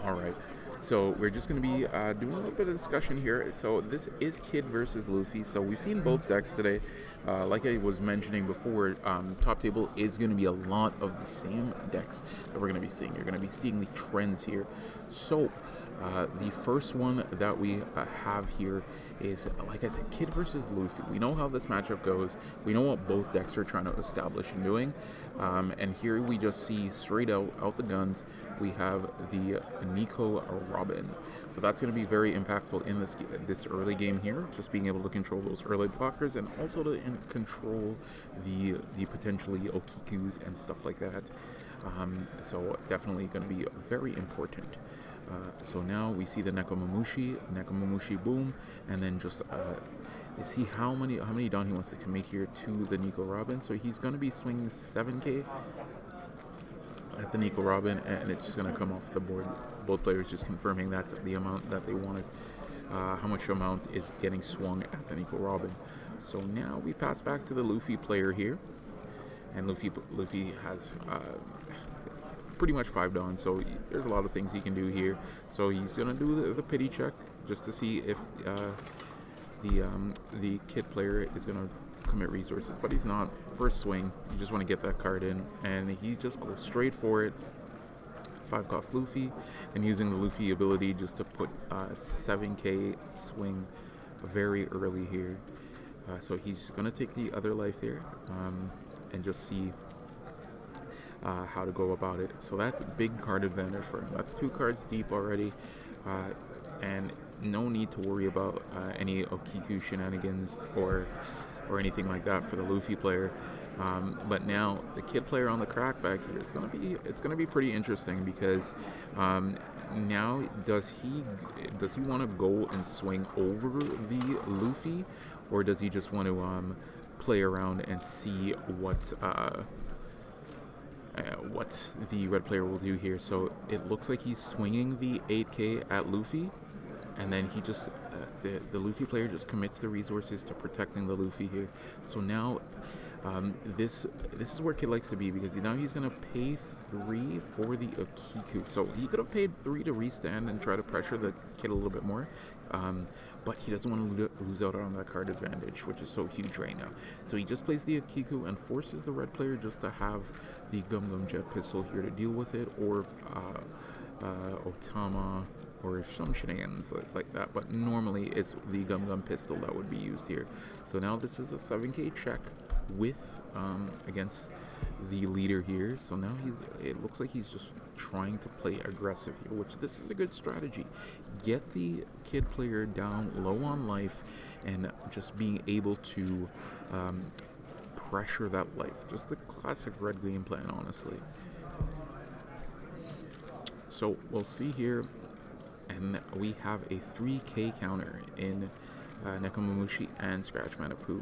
All right. So we're just going to be doing a little bit of discussion here. So this is Kid versus Luffy. So we've seen both decks today. Like I was mentioning before, top table is going to be a lot of the same decks that we're going to be seeing. You're going to be seeing the trends here. So the first one that we have here is, like I said, Kid versus Luffy. We know how this matchup goes. We know what both decks are trying to establish and doing. And here we just see straight out the guns, we have the Nico Robin. So that's going to be very impactful in this early game here, just being able to control those early blockers and also to control the potentially Okikus and stuff like that. So definitely going to be very important. So now we see the Nekomamushi boom, and then just see how many Dawn he wants to commit here to the Nico Robin. So he's going to be swinging 7k at the Nico Robin, and it's just going to come off the board. Both players just confirming that's the amount that they wanted. How much amount is getting swung at the Nico Robin. So now we pass back to the Luffy player here, and Luffy has pretty much 5 Dawn, so there's a lot of things he can do here. So he's gonna do the pity check just to see if the Kid player is gonna commit resources, but he's not. First swing, you just want to get that card in, and he just goes straight for it. 5 cost Luffy, and using the Luffy ability just to put 7k swing very early here. So he's gonna take the other life here, and just see how to go about it. So that's a big card advantage for him. That's 2 cards deep already, and no need to worry about any Okiku shenanigans or anything like that for the Luffy player. But now the Kid player on the crackback here is gonna be pretty interesting, because now does he want to go and swing over the Luffy, or does he just want to play around and see what the red player will do here? So it looks like he's swinging the 8k at Luffy, and then he just the Luffy player just commits the resources to protecting the Luffy here. So now this is where Kid likes to be, because now he's gonna pay 3 for the Okiku. So he could have paid 3 to restand and try to pressure the Kid a little bit more, but he doesn't want to lose out on that card advantage, which is so huge right now. So he just plays the Okiku and forces the red player just to have the Gum Gum Jet Pistol here to deal with it, or Otama, or some shenanigans like that. But normally it's the Gum Gum Pistol that would be used here. So now this is a 7k check with against the leader here. So now it looks like he's just trying to play aggressive here, which this is a good strategy. Get the Kid player down low on life and just being able to pressure that life. Just the classic red game plan, honestly. So we'll see here, and we have a 3k counter in Nekomamushi and Scratch Manapu.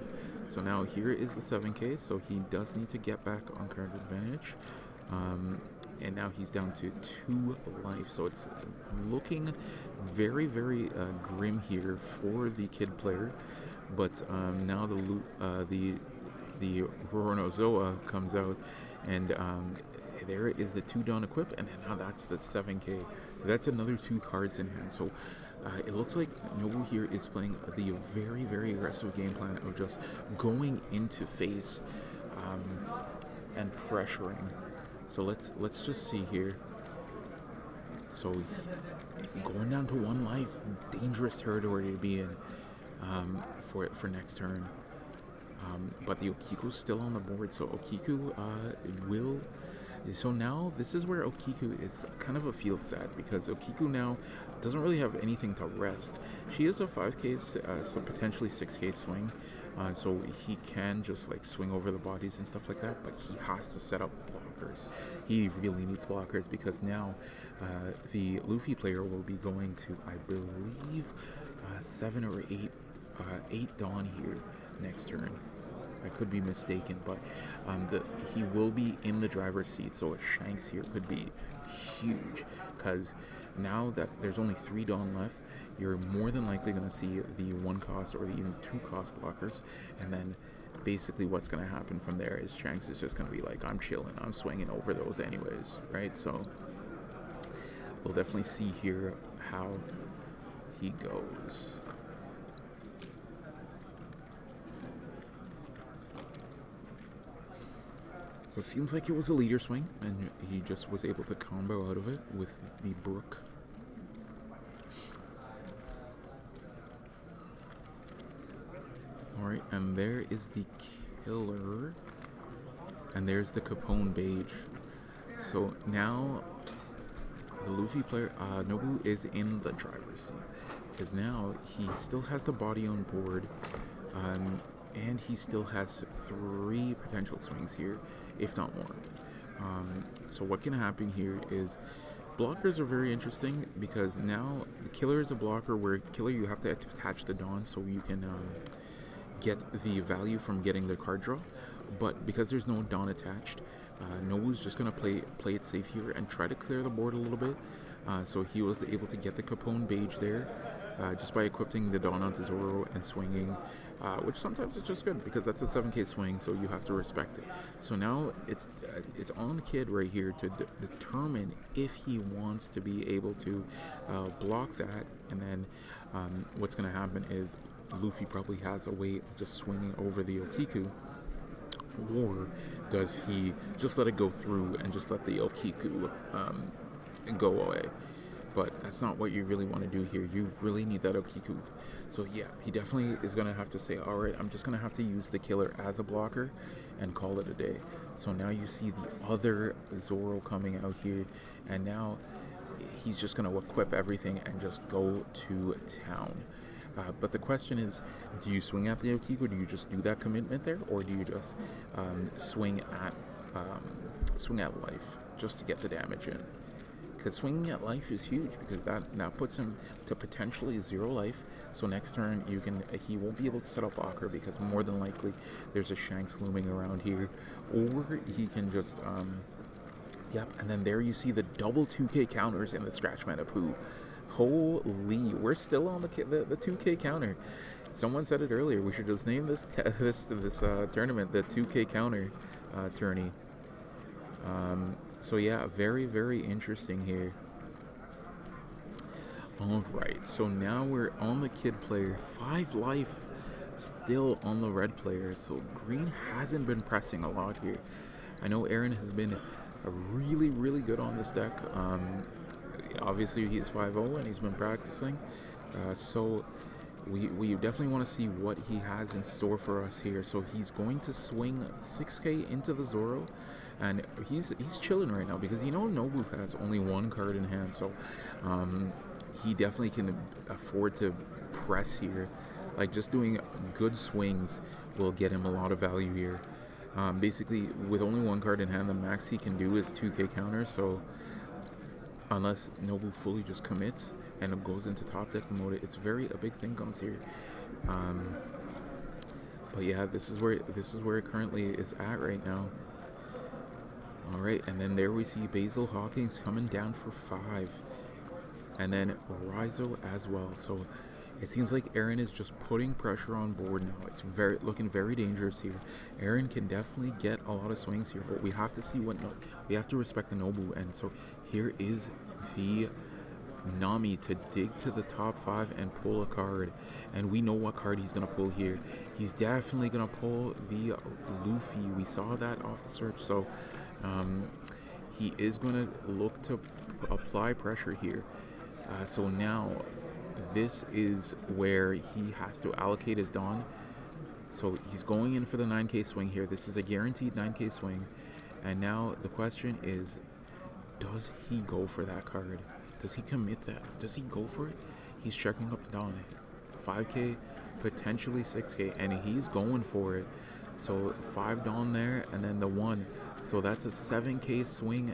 So now here is the 7k, so he does need to get back on card advantage. And now he's down to 2 life, so it's looking very, very grim here for the Kid player. But now the Roronozoa comes out, and there is the 2 Dawn equip, and then now that's the 7k. So that's another 2 cards in hand. So it looks like Nobu here is playing the very, very aggressive game plan of just going into face and pressuring. So let's just see here. So going down to 1 life, dangerous territory to be in for next turn. But the Okiku's still on the board, so Okiku will. So now this is where Okiku is kind of a feel sad, because Okiku now doesn't really have anything to rest. She is a 5k, so potentially 6k swing, so he can just like swing over the bodies and stuff like that, but he has to set up blockers. He really needs blockers, because now the Luffy player will be going to, I believe, 7 or 8 Dawn here next turn. I could be mistaken, but he will be in the driver's seat, so a Shanks here could be huge, because now that there's only 3 Dawn left, you're more than likely going to see the 1 cost or even the 2 cost blockers, and then basically what's going to happen from there is Shanks is just going to be like, I'm chilling, I'm swinging over those anyways, right? So we'll definitely see here how he goes. So it seems like it was a leader swing, and he just was able to combo out of it with the brook. Alright, and there is the killer, and there's the Capone Beige. So now the Luffy player, Nobu, is in the driver's seat, because now he still has the body on board, and he still has 3 potential swings here, if not more. So what can happen here is blockers are very interesting, because now the killer is a blocker where killer you have to attach the Dawn so you can get the value from getting the card draw, but because there's no Dawn attached, Nobu's just going to play it safe here and try to clear the board a little bit. So he was able to get the Capone Beige there just by equipping the Dawn onto Zoro and swinging, which sometimes is just good because that's a 7k swing, so you have to respect it. So now it's on the kid right here to determine if he wants to be able to block that, and then what's going to happen is Luffy probably has a way of just swinging over the Okiku, or does he just let it go through and just let the Okiku go away? But that's not what you really want to do here. You really need that Okiku. So yeah, he definitely is going to have to say, alright, I'm just going to have to use the killer as a blocker and call it a day. So now you see the other Zoro coming out here, and now he's just going to equip everything and just go to town. But the question is, do you swing at the Okiku, or do you just do that commitment there, or do you just swing at life just to get the damage in? Because swinging at life is huge, because that now puts him to potentially 0 life. So next turn he won't be able to set up blocker, because more than likely there's a Shanks looming around here, or he can just yep. And then there you see the double 2k counters in the Scratch Manapoo. Holy, we're still on the 2k counter. Someone said it earlier, we should just name this tournament the 2k counter tourney. So yeah, very, very interesting here. Alright, so now we're on the kid player. 5 life still on the red player. So green hasn't been pressing a lot here. I know Aaron has been really, really good on this deck. Obviously he's 5-0 and he's been practicing. So we definitely want to see what he has in store for us here. So he's going to swing 6k into the Zoro. And he's chilling right now, because Nobu has only 1 card in hand, so he definitely can afford to press here. Like, just doing good swings will get him a lot of value here. Basically, with only 1 card in hand, the max he can do is 2k counters, so unless Nobu fully just commits and goes into top deck mode, it's a big thing comes here. But yeah, this is where it currently is at right now. Alright, and then there we see Basil Hawkins coming down for 5. And then Rizo as well. So it seems like Aaron is just putting pressure on board now. It's looking very dangerous here. Aaron can definitely get a lot of swings here, but we have to see we have to respect the Nobu. And so here is the Nami to dig to the top 5 and pull a card, and we know what card he's gonna pull here. He's definitely gonna pull the Luffy. We saw that off the search, so he is gonna look to apply pressure here. So now this is where he has to allocate his Dawn. So he's going in for the 9k swing here. This is a guaranteed 9k swing, and now the question is, does he go for that card? Does he commit that? Does he go for it? He's checking up the Dawn. 5k, potentially 6k, and he's going for it. So 5 Dawn there, and then the 1. So that's a 7k swing.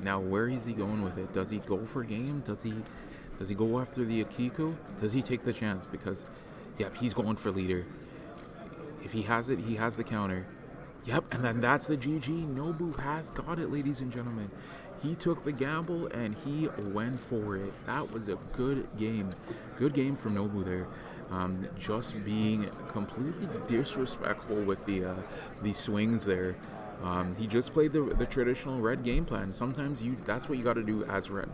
Now where is he going with it? Does he go for game? Does he go after the Okiku? Does he take the chance? Because, yep, he's going for leader. If he has it, he has the counter. Yep, and then that's the GG. Nobu has got it, ladies and gentlemen. He took the gamble and he went for it. That was a good game. Good game from Nobu there. Just being completely disrespectful with the swings there. He just played the traditional red game plan. Sometimes that's what you got to do as red.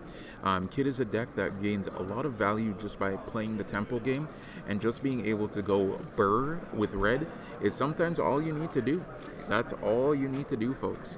Kid is a deck that gains a lot of value just by playing the tempo game, and just being able to go burr with red is sometimes all you need to do. That's all you need to do, folks.